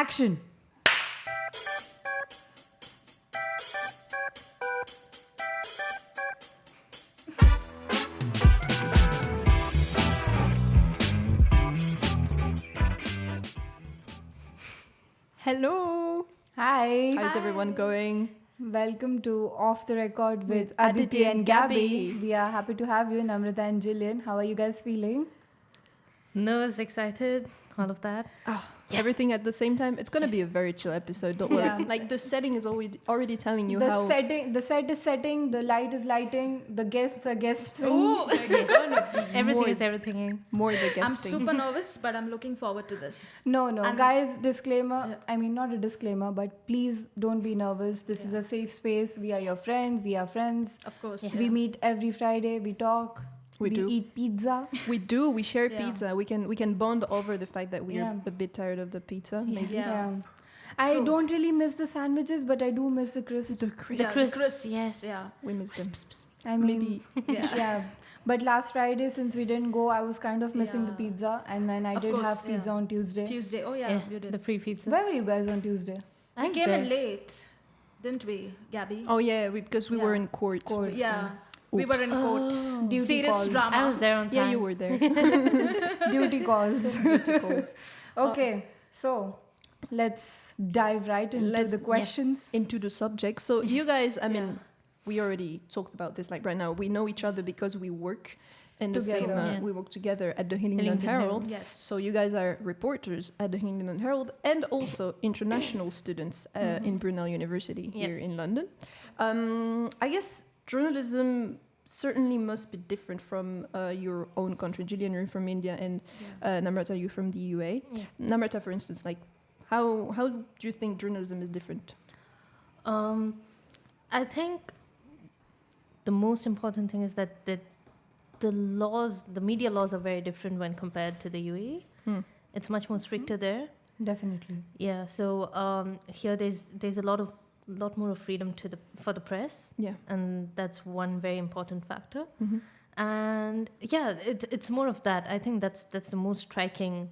Action! Hello! Hi! How's everyone going? Welcome to Off the Record with Aditi Aditi and and Gaby. Gaby. We are happy to have you, Namrata and Jillian. How are you guys feeling? Nervous, excited, all of that. Everything at the same time. It's gonna be a very chill episode. Don't worry. Yeah. Like the setting is already telling you The how. set is setting, the light is lighting, the guests are guesting. Ooh. They're gonna be Everything more, is everything. more the I'm guesting. super nervous, but I'm looking forward to this. No, And- guys, disclaimer. Yeah. I mean, not a disclaimer, but please don't be nervous. This is a safe space. We are your friends. We are friends. Of course. Yeah. We meet every Friday. We talk. We do. eat pizza. We share Yeah. pizza. We can bond over the fact that we are Yeah. a bit tired of the pizza. Maybe. Yeah. I True. don't really miss the sandwiches, but I do miss the crisps. The The crisps. crisps, yes. Yeah. We miss them. I mean, Maybe. Yeah. yeah. But last Friday, since we didn't go, I was kind of missing the Yeah. pizza, and then I Of did course, have pizza yeah. on Tuesday. Tuesday. Oh, yeah, Yeah, you did. the free pizza. Where were you guys on Tuesday? I We was came there. in late, didn't we, Gaby? Oh yeah, because we were Yeah. in court. Court. Yeah. We were in court. Oh. Duty Serious calls. drama. I was there on time. Yeah, you were there. Duty calls. Duty calls. Okay, so let's dive right into Let's- the questions. Into the subject. So you guys, I mean, we already talked about this. Like right now, we know each other because we work in the same. Together. Yeah. We work together at the Hillingon Hillington Herald. Yes. So you guys are reporters at the Hillingon Herald and also international students in Brunel University Yeah. here in London. I guess journalism certainly must be different from your own country. Jillian, you're from India, and Namrata, you're from the UA. Yeah. Namrata, for instance, like how do you think journalism is different? I think the most important thing is that the media laws are very different when compared to the UAE. It's much more stricter there. Definitely. Yeah, so here there's a lot more of freedom for the press, Yeah. and that's one very important factor. Mm-hmm. And yeah, it's more of that. I think that's the most striking,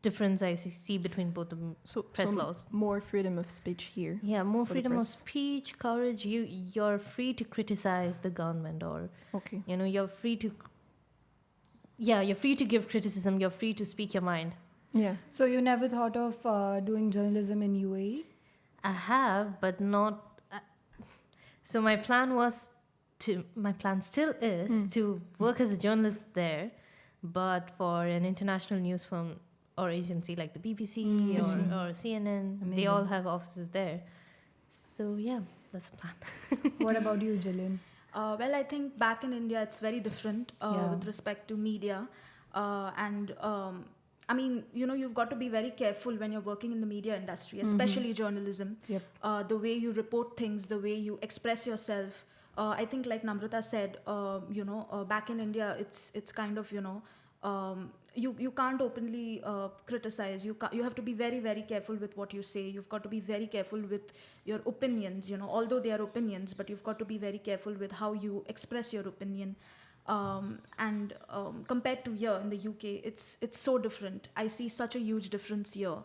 difference I see between both the So press laws. more freedom of speech here. Yeah, more for the freedom of press. speech, courage. You're free to criticize the government, or Okay. you're free to. Yeah, you're free to give criticism. You're free to speak your mind. Yeah. So you never thought of doing journalism in UAE? I have, but not. So my plan still is to work as a journalist there, but for an international news firm or agency like the BBC or CNN. They Amazing. all have offices there. So yeah, that's the plan. What about you, Jillian? Well, I think back in India, it's very different Yeah. with respect to media. I mean, you've got to be very careful when you're working in the media industry, especially journalism. Yep. The way you report things, the way you express yourself. I think, like Namrata said, back in India, it's kind of, you can't openly criticize. You have to be very, very careful with what you say. You've got to be very careful with your opinions, although they are opinions, but you've got to be very careful with how you express your opinion. Compared to here in the UK, it's so different. I see such a huge difference here.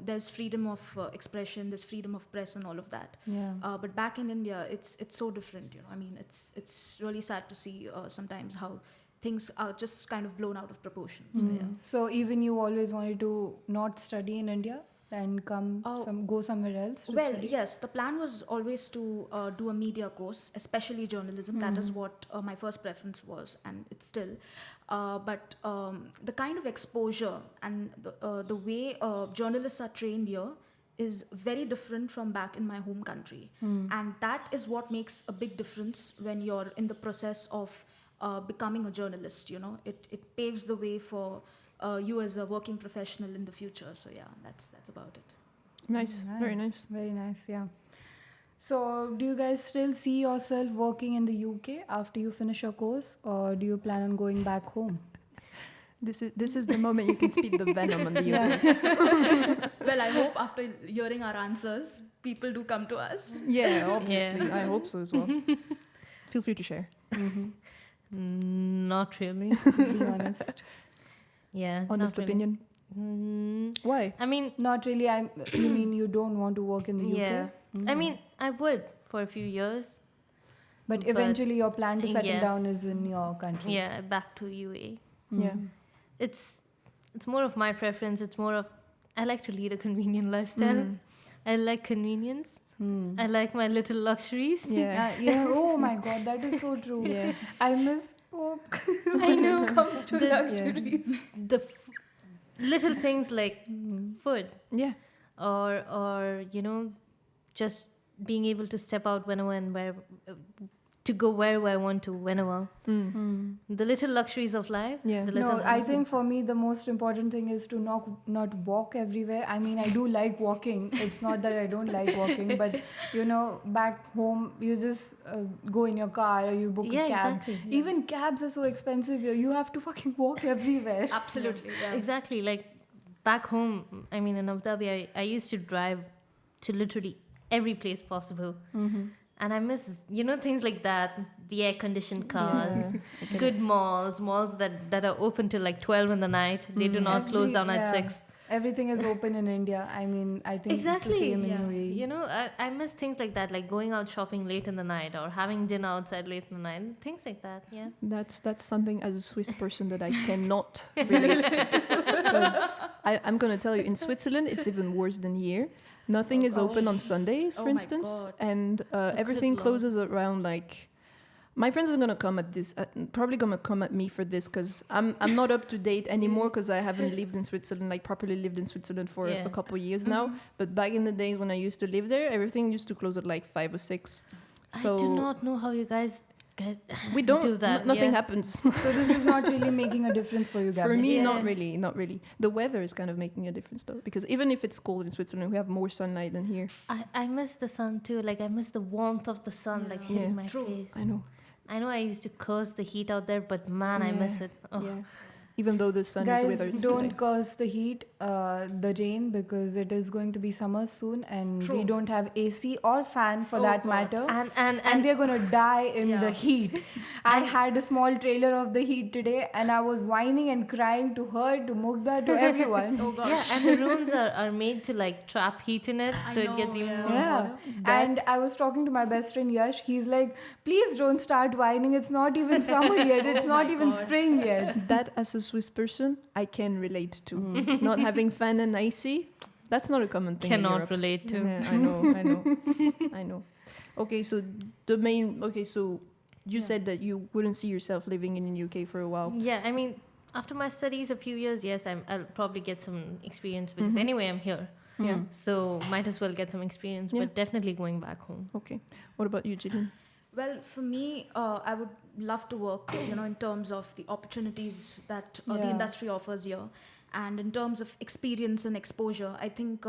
There's freedom of expression, there's freedom of press, and all of that. Yeah. But back in India, it's so different. I mean, it's really sad to see sometimes how things are just kind of blown out of proportion. So, yeah. So even you always wanted to not study in India and go somewhere else? to Well, study? yes, the plan was always to do a media course, especially journalism. That is what my first preference was, and it's still. But the kind of exposure and the way journalists are trained here is very different from back in my home country. And that is what makes a big difference when you're in the process of becoming a journalist. It paves the way for you as a working professional in the future. So yeah, that's about it. Nice. Very nice. Very nice, yeah. So do you guys still see yourself working in the UK after you finish your course, or do you plan on going back home? This is the moment you can speak the venom on the UK. Well, I hope after hearing our answers, people do come to us. Yeah, obviously. I hope so as well. Feel free to share. Not really. To be honest. Yeah. Honest not really. opinion. Why? I mean, Not really. You mean you don't want to work in the UK? yeah. I mean, I would for a few years. But But- eventually your plan to settle Yeah. down is in your country. Yeah, back to UAE. Yeah. It's more of my preference. It's more of I like to lead a convenient lifestyle. I like convenience. I like my little luxuries. Yeah. Yeah. Oh my God, that is so true. Yeah. I miss hope I know. when it comes to The- luxuries. The little things like food Yeah. or just being able to step out whenever and where to go wherever I want to whenever. The little luxuries of life. Yeah. The little No, I think for me the most important thing is to not walk everywhere. I mean, I do like walking. It's not that I don't like walking, but back home you just go in your car or you book a cab. Exactly. Even cabs are so expensive here. You have to fucking walk everywhere. Absolutely. Yeah. Exactly. Like back home, I mean in Abu Dhabi, I used to drive to literally every place possible. And I miss, things like that, the air-conditioned cars, good malls that are open till like 12 in the night. They do not close down at 6. Everything is open in India. I mean, I think Exactly. it's the same Yeah. in UAE. I miss things like that, like going out shopping late in the night or having dinner outside late in the night, things like that, yeah. That's something as a Swiss person that I cannot relate to. Because I'm going to tell you, in Switzerland, it's even worse than here. Nothing is open on Sundays, for Oh my instance. God. And everything Lord. closes around like... My friends are going to come at this, probably going to come at me for this because I'm not up to date anymore because I haven't lived in Switzerland, like properly lived in Switzerland for a couple of years now. But back in the days when I used to live there, everything used to close at like 5 or 6. So I do not know how you guys we don't do that. nothing yeah. happens. So this is not really making a difference for you guys. For me, Yeah. not really. The weather is kind of making a difference though, because even if it's cold in Switzerland, we have more sunlight than here. I miss the sun too. Like I miss the warmth of the sun, like hitting my True. face. I know. I know I used to curse the heat out there, but man, I miss it. Oh. Yeah. Even though the sun is whether Guys, it's don't today. curse the heat, the rain, because it is going to be summer soon, and we True. don't have AC or fan for Oh that God. matter. And We are gonna die in Yeah. the heat. I had a small trailer of the heat today, and I was whining and crying to her, to Mugdha, to everyone. Oh gosh. yeah, and the rooms are made to like trap heat in it, I so it gets know, even yeah. more Yeah, hotter. and I was talking to my best friend Yash. He's like, "Please don't start whining. It's not even summer yet. It's Oh not my even God. spring yet." That as a Swiss person, I can relate to. Not having fan and icy, that's not a common thing in Cannot Europe. relate to. Yeah, I know. Okay, so so you said that you wouldn't see yourself living in the UK for a while. Yeah, I mean, after my studies, a few years, yes, I'll probably get some experience because anyway, I'm here. Yeah. So might as well get some experience, Yeah. but definitely going back home. Okay. What about you, Jillian? Well, for me, I would love to work, in terms of the opportunities that the Yeah. industry offers here, and in terms of experience and exposure. I think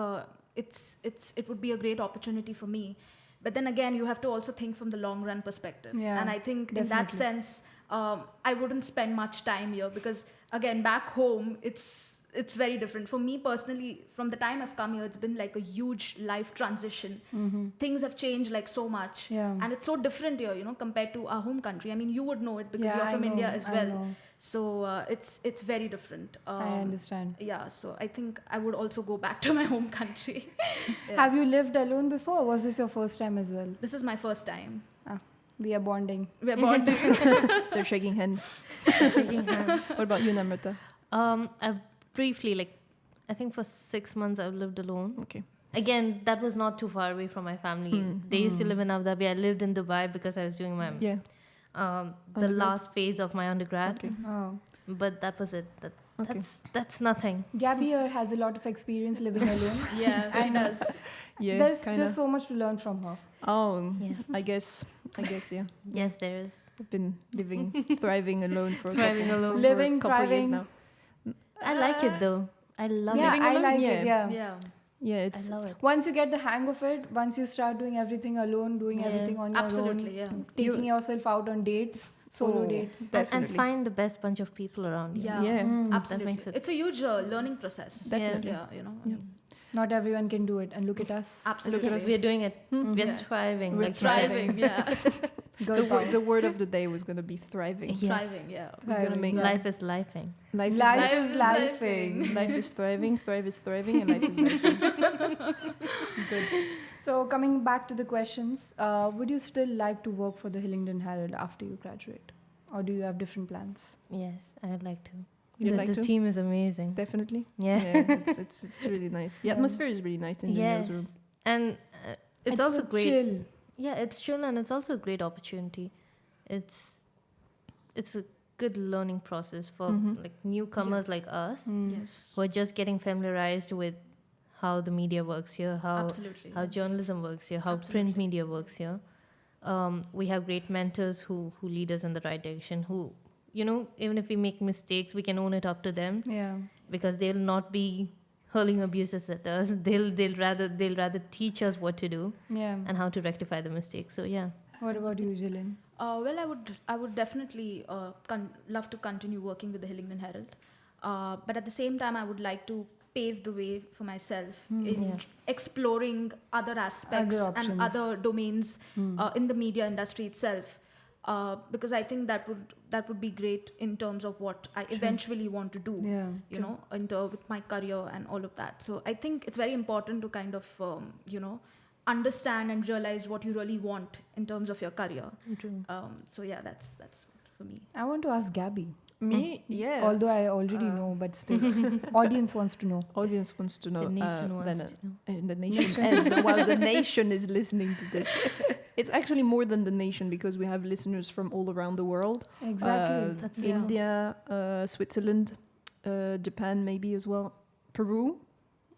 it would be a great opportunity for me. But then again, you have to also think from the long run perspective. Yeah, And I think in that definitely. sense, I wouldn't spend much time here because again, back home, it's very different. For me personally, from the time I've come here, it's been like a huge life transition. Things have changed like so much. Yeah. And it's so different here, compared to our home country. I mean, you would know it because Yeah, you're I from India know, as I well. know. So it's very different. I understand. Yeah, so I think I would also go back to my home country. Yeah. Have you lived alone before? Or was this your first time as well? This is my first time. We are bonding. We're bonding. They're shaking hands. Shaking hands. What about you, Namrata? I briefly, I think for 6 months I've lived alone. Okay. Again, that was not too far away from my family. They used to live in Abu Dhabi. I lived in Dubai because I was doing my Yeah. the Undergrad? last phase of my undergrad. Okay. Oh. But that was it. Okay. That's nothing. Gabby here has a lot of experience living alone. Yeah, she And- does. Yeah. There's kinda. just so much to learn from her. Oh, Yeah. I guess. Yeah. Yes, there is. I've been thriving alone for Thriving a alone. couple, Living, for a couple years thriving. now. I like it though. I love Yeah, living I alone? like Yeah. it. Yeah. Yeah. Yeah, it. it's I love it. Once you get the hang of it, once you start doing everything alone, doing Yeah. everything on your Absolutely, own, yeah. taking yourself out on dates, solo Oh. dates. And definitely. find the best bunch of people around you. Yeah. Yeah. Mm. That Absolutely. makes it. It's a huge learning process. Definitely. Yeah, Yeah. Not everyone can do it, and look at us. Absolutely. Look at us. We're doing it. We're Yeah. thriving. We're like you said. Thriving, yeah. Girl power. The word of the day was going to be thriving. Yes. Thriving, yeah. We're going to Thriving, make yeah. Life is lifing. life is Life life. is lifing. Life is thriving, thrive is thriving, and life is lifing. Good. So coming back to the questions, would you still like to work for the Hillington Herald after you graduate, or do you have different plans? Yes, I'd like to. You'd the like to? team is amazing. Definitely. Yeah. It's really nice. The Yeah. atmosphere is really nice in the Yes. newsroom. And it's also so great. Chill. Yeah, it's chill and it's also a great opportunity. It's a good learning process for like newcomers like us Yes. who are just getting familiarized with how the media works here, Absolutely. how journalism works here, how Absolutely. print media works here. We have great mentors who lead us in the right direction, who, you know, even if we make mistakes, we can own it up to them Yeah. because they'll not be hurling abuses at us. They'll rather teach us what to do Yeah. and how to rectify the mistakes. So yeah. What about you, Jillian? Well, I would definitely love to continue working with the Hillingon Herald, but at the same time, I would like to pave the way for myself in Yeah. exploring other aspects Other and options. other domains in the media industry itself, because I think that would be great in terms of what I eventually want to do. Yeah. You know, with my career and all of that. So I think it's very important to kind of understand and realize what you really want in terms of your career. True. So yeah, that's for me. I want to ask Gaby. Me? Yeah. Although I already know, but still, audience wants to know. Audience wants to know. The nation wants to know. The nation, and while the nation is listening to this, it's actually more than the nation because we have listeners from all around the world. Exactly. That's India, Switzerland, Japan, maybe as well, Peru.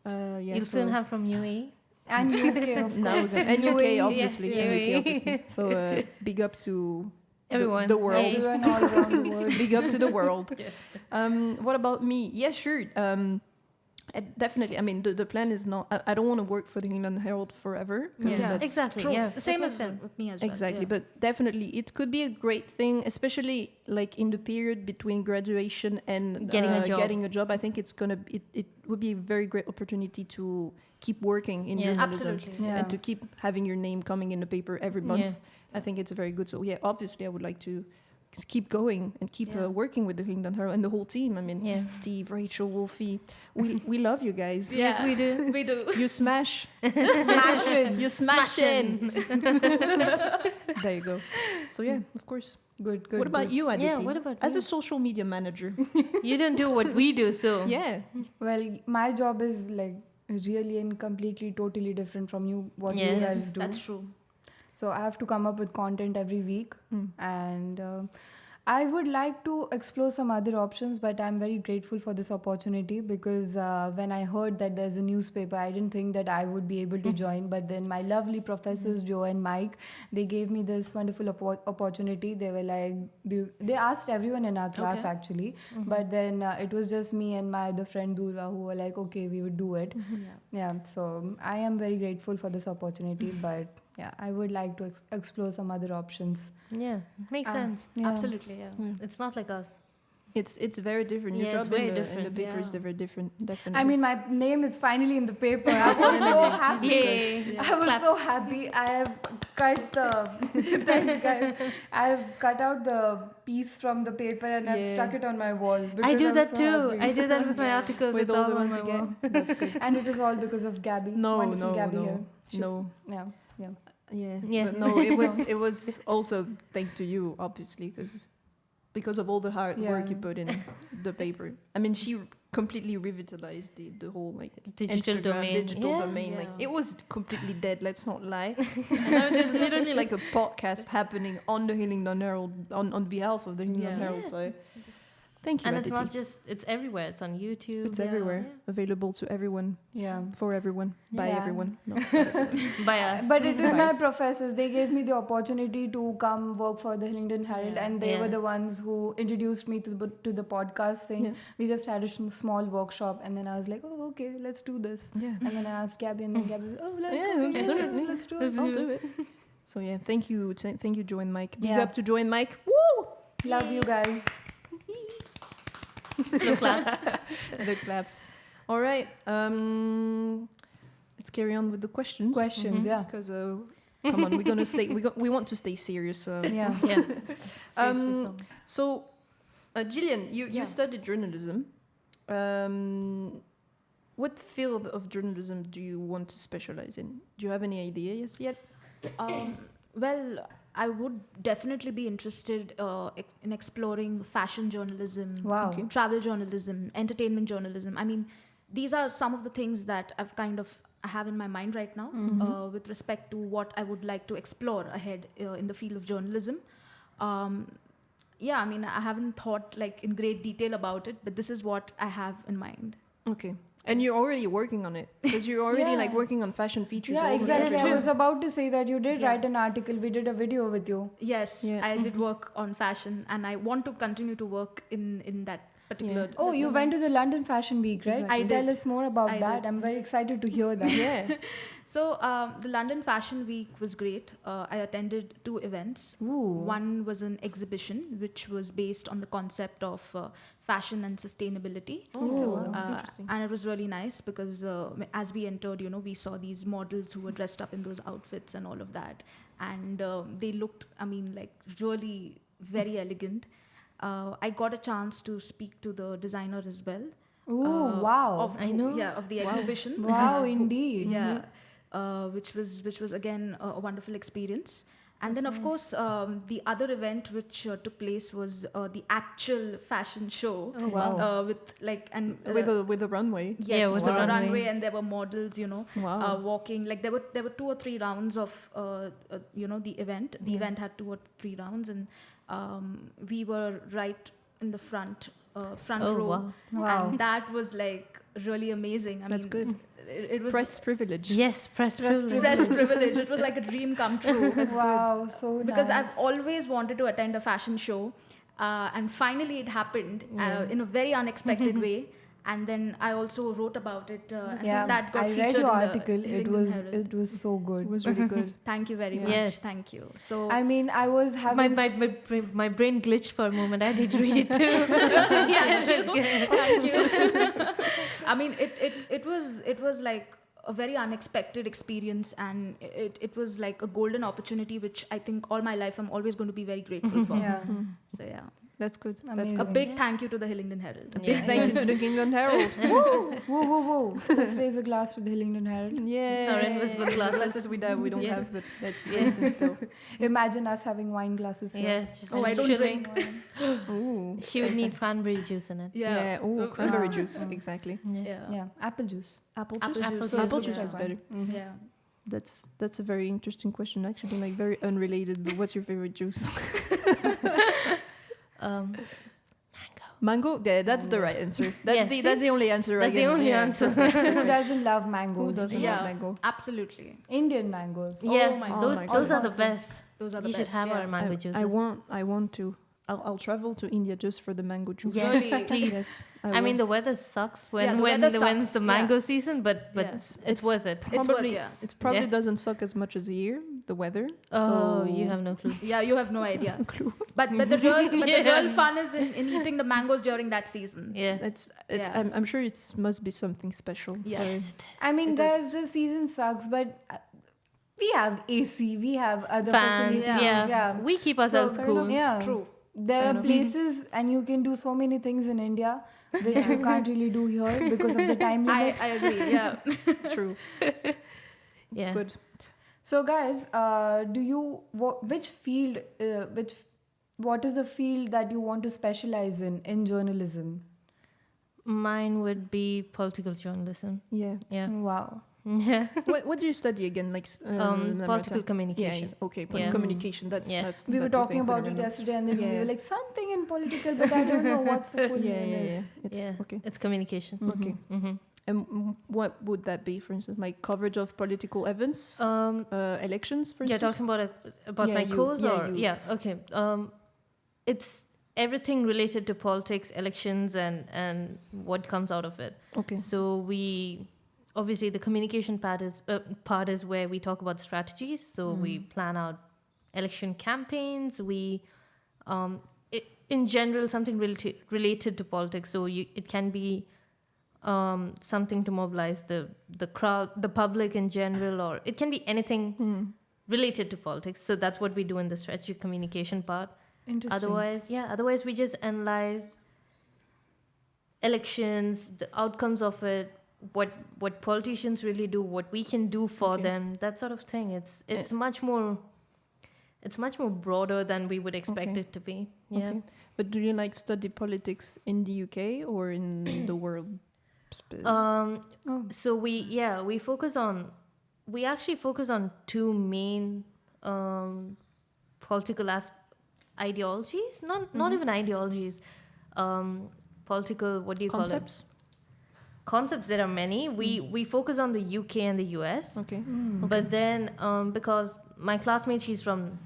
Yeah, You'll so soon have from UAE. And UK, of now course. and UK UAE. obviously, Yeah, and UK UAE. obviously. So big up to Everyone. the world. Hey. Everyone all around the world. Big up to the world. What about me? Yeah, sure. Definitely. I mean, the plan is not. I don't want to work for the Hillingon Herald forever. 'Cause Yeah, that's exactly. True. Yeah, The same that's as what I said. with me as well. exactly. Yeah. But definitely, it could be a great thing, especially like in the period between graduation and Getting a job. I think it's gonna. It would be a very great opportunity to keep working in journalism. Absolutely. Yeah. And to keep having your name coming in the paper every month. Yeah. I think it's very good. So yeah, obviously I would like to keep going and keep Yeah. working with the Hillingon Herald and the whole team. I mean, Yeah. Steve, Rachel, Wolfie, we love you guys. Yes, we do. We do. You smash. Smashing. You smashing. There you go. So yeah, of course. Good, good. What about good. you, Aditi? Yeah, what about As you? a social media manager. You don't do what we do, so Yeah. Well, my job is like really and completely, totally different from you. What you Yes, guys do. That's true. So I have to come up with content every week, Mm. and I would like to explore some other options, but I'm very grateful for this opportunity because when I heard that there's a newspaper, I didn't think that I would be able to join. But then my lovely professors, Joe and Mike, they gave me this wonderful opportunity. They were like, they asked everyone in our class Okay. actually, but then it was just me and my other friend Durva who were like, okay, we would do it. Yeah, so I am very grateful for this opportunity, but yeah, I would like to explore some other options. yeah, makes sense. Yeah. Absolutely, yeah. It's not like us. It's very different. Your Yeah, it's job very in the different, paper is yeah. very different. Definitely. I mean, my name is finally in the paper. I was so happy. Yay. I was so happy. I have cut the thanks, guys. I have cut out the piece from the paper and I've Yeah. stuck it on my wall. I because do I'm that so too. happy. I do that with my Yeah. articles. with it's all all the on ones my again. wall. That's good. And it is all because of Gaby. No, Wonderful no, Gaby no, here. She- no. Yeah, yeah. Yeah. Yeah. But no, it was also thanks to you, obviously, because of all the hard work you Yeah. put in the paper. I mean, she completely revitalized the whole like Digital Instagram, domain. digital Yeah. domain. Like Yeah. it was completely dead. Let's not lie. And now there's literally like a podcast happening on the Hillingon Herald on behalf of the Hillingon Yeah. Herald. Yes. So thank you, And it's Aditi. not just, it's everywhere. It's on YouTube. It's Yeah. everywhere, Yeah. available to everyone, Yeah. for everyone, by Yeah. everyone. No. By us. But it is my Nice. professors. They gave me the opportunity to come work for the Hillington Herald, Yeah. and they Yeah. were the ones who introduced me to the podcast thing. Yeah. We just had a small workshop, and then I was like, "Oh, okay, let's do this." Yeah. And then I asked Gaby, and then Gaby was, "Oh, like, Yeah, okay, absolutely. let's do it." Let's I'll do it. So yeah, thank you, Joe and Mike. Big Yeah. up to Joe and Mike. Woo! Love you guys. Slow claps. The claps. All right. let's carry on with the questions. Questions, yeah. Because come on, we're gonna stay. We want to stay serious. Yeah. Yeah. So, Jillian, you studied journalism. What field of journalism do you want to specialize in? Do you have any ideas yet? Well, I would definitely be interested in exploring fashion journalism, Wow. Okay. travel journalism, entertainment journalism. I mean, these are some of the things that I have in my mind right now with respect to what I would like to explore ahead in the field of journalism. I mean, I haven't thought like in great detail about it, but this is what I have in mind. Okay. And you're already working on it because you're already like working on fashion features. Yeah, almost exactly. every I day. was about to say that you did write an article. We did a video with you. Yes, Yeah. I did work on fashion, and I want to continue to work in that particular. Oh, you went to the London Fashion Week, right? Exactly. I Tell did. us more about I that. did. I'm very excited to hear that. Yeah. So the London Fashion Week was great. I attended 2 events. Ooh. One was an exhibition which was based on the concept of fashion and sustainability. Oh, interesting. And it was really nice because as we entered, we saw these models who were dressed up in those outfits and all of that. And they looked, I mean, like really very elegant. I got a chance to speak to the designer as well. Ooh, wow. I know. Yeah, of the exhibition. Wow, indeed. Yeah, which was again a wonderful experience. And then, of course, the other event which took place was the actual fashion show. Oh, wow. With like and with a runway. yes, Yeah, with with the the runway. runway, and there were models, Wow. walking. Like there were 2 or 3 rounds of the event. The event had 2 or 3 rounds, and we were right in the front Oh, row. wow. Wow. And that was like really amazing. That's good. It was Press privilege. Yes, press privilege. press privilege. It was like a dream come true. Wow, so Because nice. I've always wanted to attend a fashion show, and finally it happened in a very unexpected way. And then I also wrote about it. And Yeah, that got I featured read your in the article. Hillingon Herald. It was so good. It was really good. Thank you very much. Yes. Thank you. So I mean, I was having My brain glitched for a moment. I did read it too. Yeah, it was good. thank you. I mean, it was like a very unexpected experience, and it was like a golden opportunity, which I think all my life I'm always going to be very grateful for. yeah. So yeah, That's good. That's Amazing. a big thank you to the Hillingon Herald. Big thank you to the Hillingon Herald. Whoa, whoa, whoa. Let's raise a glass to the Hillington Herald. Yeah. Our invisible glasses. Glasses we don't Yeah. have, but let's raise them still. Imagine us having wine glasses here. Yeah, just Oh, I don't chilling. drink. Ooh. She would need cranberry juice in it. Yeah. Ooh, Oh, cranberry ah. juice. Exactly. Yeah. Yeah, apple juice. Apple Apple juice. juice. Apple Yeah. juice is better. Mhm. Yeah. That's a very interesting question, actually. Like very unrelated. But what's your favorite juice? Mango. Yeah, that's the right answer. That's Yes. that's the only answer. That's the only answer. Who doesn't love Who mangoes? doesn't Yeah. love mango? Absolutely. Indian mangoes. Yeah, my God. those Oh my those are the God. best. Those are the You best. should have yeah. our mango juices. I want to. I'll travel to India just for the mango juice. Yes, Really? please. Yes. I mean, the weather sucks Yeah, the when weather when's sucks, the yeah. mango season, but Yeah. it's worth it. It's worth, probably yeah. it probably Yeah. doesn't suck as much as here, the weather. Oh, so you have no clue. Yeah, you have no idea. no clue. But the real Yeah. the real fun is in eating the mangoes during that season. Yeah. It's Yeah. I'm sure it must be something special. Yes. I mean, It guys, is. the season sucks, but we have AC, we have other Fans, facilities. yeah. We keep ourselves So, cool. Yeah. True. There Fair are enough. places, and you can do so many things in India which you can't really do here because of the time limit. I agree. Yeah. True. Yeah. Good. So, guys, what is the field that you want to specialize in journalism? Mine would be political journalism. Yeah. Yeah. Wow. Yeah. What do you study again? Like Namrata? Political Yeah. communication. Yes. Okay. Yeah. Communication. That's Yeah. that's. We were that talking thing about for it the yesterday, and then we Yeah. were like, something in political, but I don't know what's the full Yeah, name yeah, is. yeah. It's Yeah. okay. It's communication. Okay. Mm-hmm. And what would that be, for instance, like coverage of political events, elections, for You're instance? talking about Yeah, my you. course, Yeah, or you. yeah, okay. It's everything related to politics, elections, and what comes out of it. Okay. So we obviously the communication part is where we talk about strategies. So we plan out election campaigns. We in general something related to politics. So it can be something to mobilize the crowd, the public in general, or it can be anything related to politics. So that's what we do in the strategic communication part. Interesting. Otherwise we just analyze elections, the outcomes of it, what politicians really do, what we can do for them, that sort of thing. It's much more broader than we would expect it to be. Yeah. Okay. But do you like study politics in the UK or in the world? So we actually focus on two main political ideologies, not even ideologies, political, what do you Concepts? call it? Concepts. There are many. We focus on the UK and the US. Okay. But then because my classmate, she's from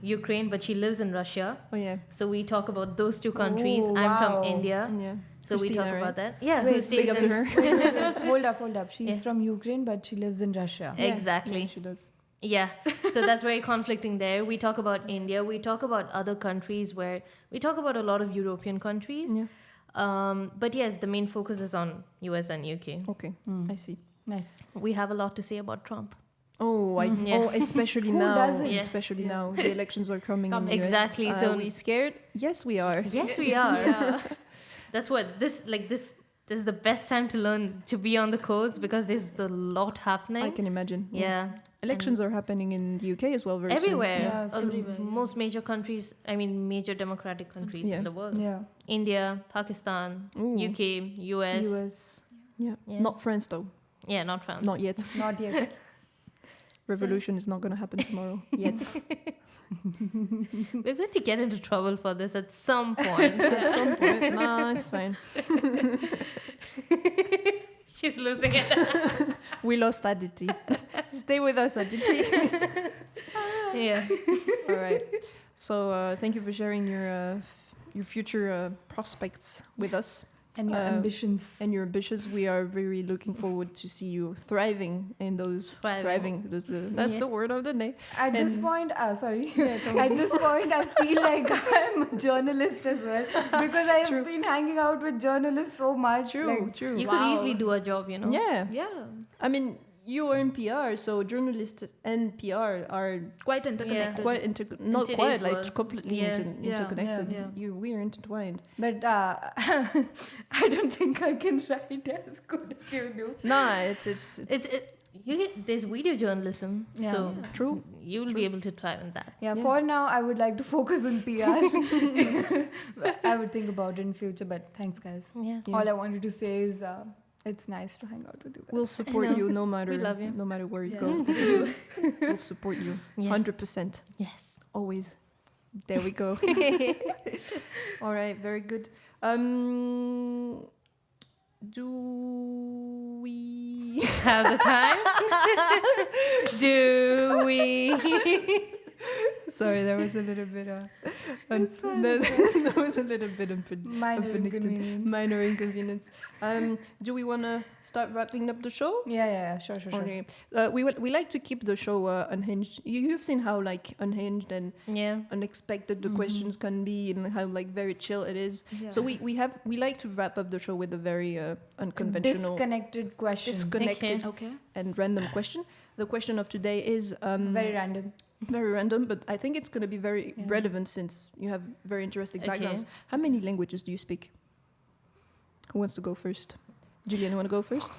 Ukraine, but she lives in Russia. Oh yeah. So we talk about those two countries. Oh, I'm wow. from India. Yeah. So we Christina, talk right? about that. Yeah. Wait, who stays Big up to in- her. Hold up. She's from Ukraine, but she lives in Russia. Exactly. Yeah, she does. Yeah, so that's very conflicting there. We talk about India, we talk about other countries we talk about a lot of European countries. Yeah. But yes, the main focus is on US and UK. Okay. I see. Nice. We have a lot to say about Trump. Oh, especially Who now. doesn't? Yeah. Especially now. The elections are coming in the US. Exactly, Are so- we scared? Yes, we are. Yes, we are. That's what this is the best time to learn to be on the coast because there's a lot happening. I can imagine. Yeah. Elections are happening in the UK as well very Everywhere. Yeah, it's everywhere, yeah. Most major countries, major democratic countries Yeah. in the world. Yeah. India, Pakistan, Ooh. UK, US. US. soon. Yeah. Yeah. Not France though. Yeah, not France. Not yet. Not yet. Revolution is not going to happen tomorrow yet. We're going to get into trouble for this at some point. At some point. Nah, it's fine. She's losing it. We lost Aditi. Stay with us, Aditi. Yeah. All right. So thank you for sharing your future prospects with us And your ambitions. and your ambitions. We are very looking forward to see you thriving in those Thriving. That's Yeah. the word of the day. At this And- point, at this point, I feel like I'm a journalist as well because I have been hanging out with journalists so much. Like, True. You could easily do a job, you know? Yeah. Yeah, I mean, you are in PR, so journalists and PR are quite interconnected. quite not today's quite like world. completely Yeah. interconnected. Yeah. We are intertwined. but I don't think I can write as good as you do. Nah, it's There's video journalism, Yeah. so true. you'll be able to thrive in that. Yeah, for now, I would like to focus on PR. I would think about it in future, but thanks, guys. Yeah. Yeah. All I wanted to say is it's nice to hang out with you guys. We'll support know. you no matter We love you. no matter where you Yeah. go. We'll support you Yeah. 100%. Yes. Always. There we go. All right, very good. Do we Have the time? Do we? Sorry, there was a little bit that was a little bit Minor inconvenience. minor inconvenience. Do we want to start wrapping up the show? Yeah, sure. Okay. We like to keep the show unhinged. You've seen how like unhinged and Yeah. unexpected the questions can be, and how like very chill it is. Yeah. So we like to wrap up the show with a very unconventional, Disconnected question. disconnected Okay. and random question. The question of today is Very random. very random, but I think it's going to be very Yeah. relevant since you have very interesting Okay. backgrounds. How many languages do you speak? Who wants to go first? Jillian, you want to go first?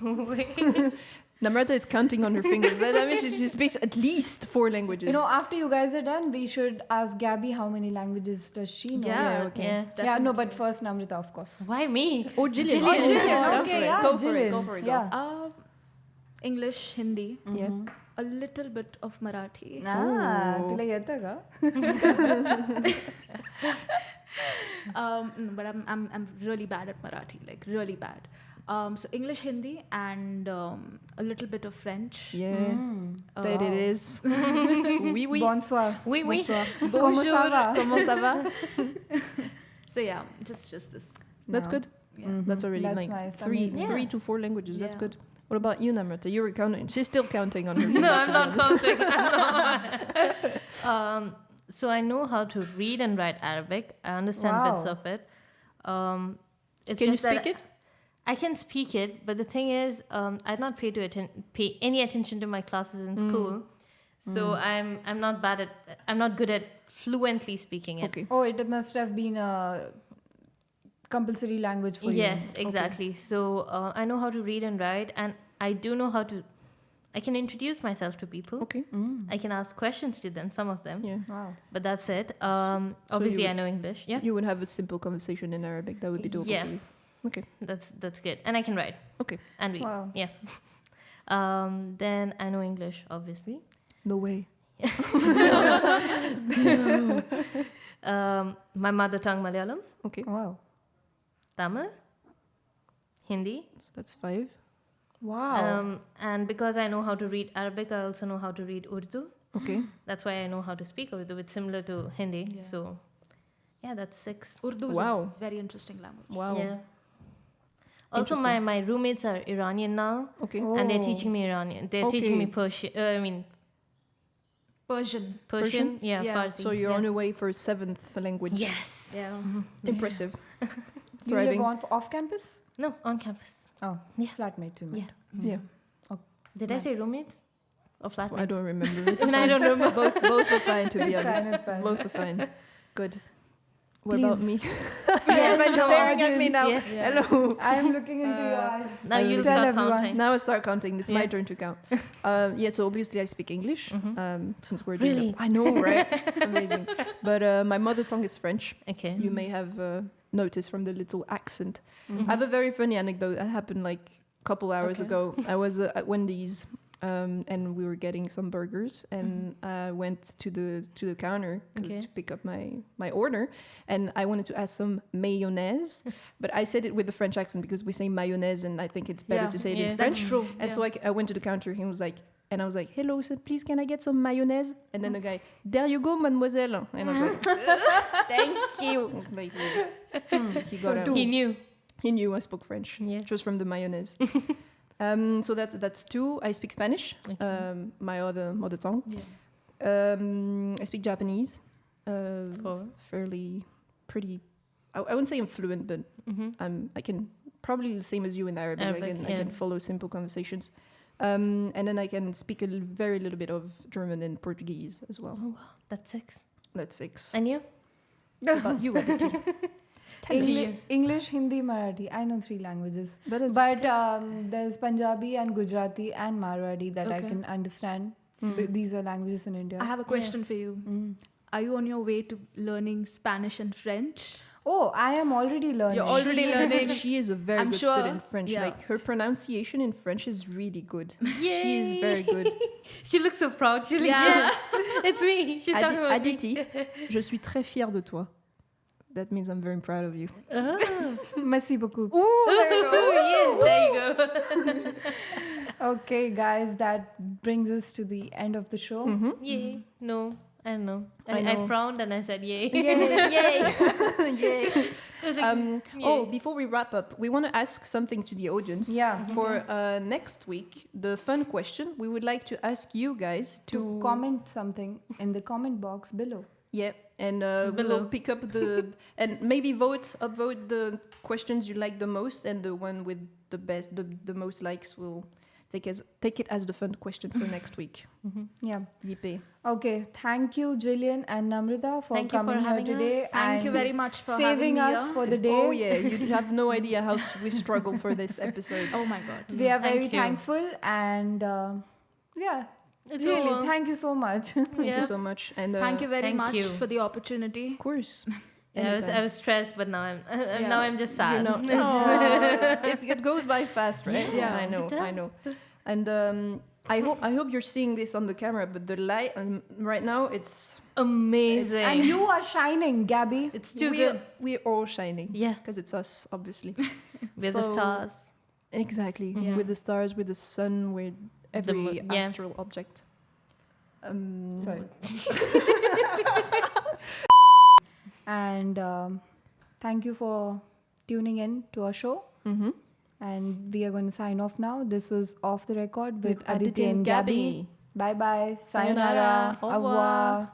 Namrata is counting on her fingers. I mean, she speaks at least 4 languages. You know, after you guys are done, we should ask Gaby how many languages does she know. Yeah, okay. Yeah. Yeah, no, but first Namrata, of course. Why me? Or Jillian. Jillian. Oh, Jillian, Go okay, for it. yeah, Go for it. Jillian. Go for it. Go. Yeah. English, Hindi, Yeah. a little bit of Marathi. Ah, तुला येतं का? No, but I'm really bad at Marathi, like really bad. So English, Hindi, and a little bit of French. Yeah. There it is. Oui, oui. Bonsoir. Oui, oui. Bonsoir. Comment ça va? Comment ça va? So yeah, just this. That's No. good. Yeah. That's already That's like nice, 3 amazing. to 4 languages. That's Yeah. good. What about you, Namrata? You were counting. She's still counting on her No, fingers. I'm not counting. So I know how to read and write Arabic. I understand Wow. bits of it. It's Can you just that speak it? I can speak it, but the thing is, I'd not pay any attention to my classes in school, so I'm not good at fluently speaking it. Okay. Oh, it must have been a compulsory language for you. Yes, exactly. So I know how to read and write, and I do know how to. I can introduce myself to people. Okay. I can ask questions to them, some of them. Yeah. Wow. But that's it. Obviously, I know English. Yeah, You would have a simple conversation in Arabic. That would be doable Yeah. for you. Okay. that's good. And I can write. Okay. And read. Wow. Yeah. Then I know English, obviously. No way. My mother tongue Malayalam, Okay. Wow. Tamil, Hindi. So that's 5. Wow. And because I know how to read Arabic, I also know how to read Urdu. Okay. That's why I know how to speak Urdu. It's similar to Hindi. Yeah. So, yeah, that's 6. Urdu is Wow. a very interesting language. Wow. Yeah. Also, my roommates are Iranian now, Okay. and they're Oh. teaching me Iranian. They're teaching me Okay. Persian. Persian. Persian? Yeah, Yeah. Farsi. So you're yeah. on your way for 7th language. Yes. Yeah. Impressive. You live Thriving. off campus? No, on campus. Oh, Yeah. flatmate to me. Yeah. Yeah. Did I say roommates or flatmates? I don't remember. It's I don't remember. both are fine, to be It's fine, honest. it's fine. Both are fine. Good. What about Please. me? Yeah, Everyone's come staring on. at me now. Yeah. Hello. I am looking into your eyes. Now you'll Tell start everyone. counting. Now I start counting. It's my Yeah. turn to count. Yeah, so obviously I speak English. Since we're doing Really? I know, right? Amazing. But my mother tongue is French. Okay. You may have noticed from the little accent. Mhm. I have a very funny anecdote that happened like a couple hours Okay. ago. I was at Wendy's and we were getting some burgers, and I went to the counter Okay. to pick up my order, and I wanted to ask some mayonnaise, but I said it with the French accent because we say mayonnaise, and I think it's better Yeah. to say it Yeah. in French. That's true. And yeah. so I went to the counter. He was like, and I was like, "Hello, sir, please, can I get some mayonnaise?" And then the guy, "There you go, mademoiselle." And I was like, "Thank you." Like, he got out. He knew. He knew I spoke French, Yeah. just from the mayonnaise. So that's 2. I speak Spanish, Okay. my other mother tongue. Yeah. I speak Japanese, 4. fairly pretty. I wouldn't say I'm fluent, but Mm-hmm. I can probably the same as you in Arabic. Arabic, I can follow simple conversations. And then I can speak very little bit of German and Portuguese as well. Oh, wow. That's 6. That's 6. And you? What about you, Aditi? English, Hindi, Marathi. I know 3 languages. But But there's Punjabi and Gujarati and Marwari that I Okay. can understand. These are languages in India. I have a question for you. Are you on your way to learning Spanish and French? Oh, I am already learning. You're already learning. She is a very I'm good sure, student in French. yeah. Like her pronunciation in French is really good. Yay! She is very good. She looks so proud. She's like, Yeah. yeah, it's me. She's talking about me. Aditi, je suis très fière de toi. That means I'm very proud of you. Merci beaucoup. Oh, yeah, there you go. Okay, guys, that brings us to the end of the show. Yay. No, I don't know. I I know. frowned and I said yay. Yay! Yay! I was like, yay. Oh, before we wrap up, we want to ask something to the audience. Yeah. For next week, the fun question, we would like to ask you guys To comment something in the comment box below. Yeah, and Below. we'll pick up and maybe upvote the questions you like the most, and the one with the most likes will take it as the fun question for next week. Yeah. Yippee. Okay. Thank you, Jillian and Namrata, for Thank you for coming here having today. us. Thank you and very much for saving having me us here. for the day. Oh yeah, you have no idea how we struggled for this episode. Oh my god. We are Thank very you. thankful and yeah, It's really, over. thank you so much. Thank Yeah. you so much, and Thank you very Thank much you. for the opportunity. Of course. Yeah, Anytime. I was stressed, but now Yeah. now I'm just sad. You know, Aw, it goes by fast, right? Yeah, I know, it I know. And I hope you're seeing this on the camera, but the light right now it's Amazing. And you are shining, Gaby. It's too we're, good. we're all shining. Yeah, Because it's us, obviously. with the So- stars. Exactly. Yeah. With the stars, with the sun, with every yeah. astral object. Sorry. And thank you for tuning in to our show. Mm-hmm. And we are going to sign off now. This was Off the Record with, Aditi and Gaby. Bye bye. Sayonara. Au revoir. Au revoir.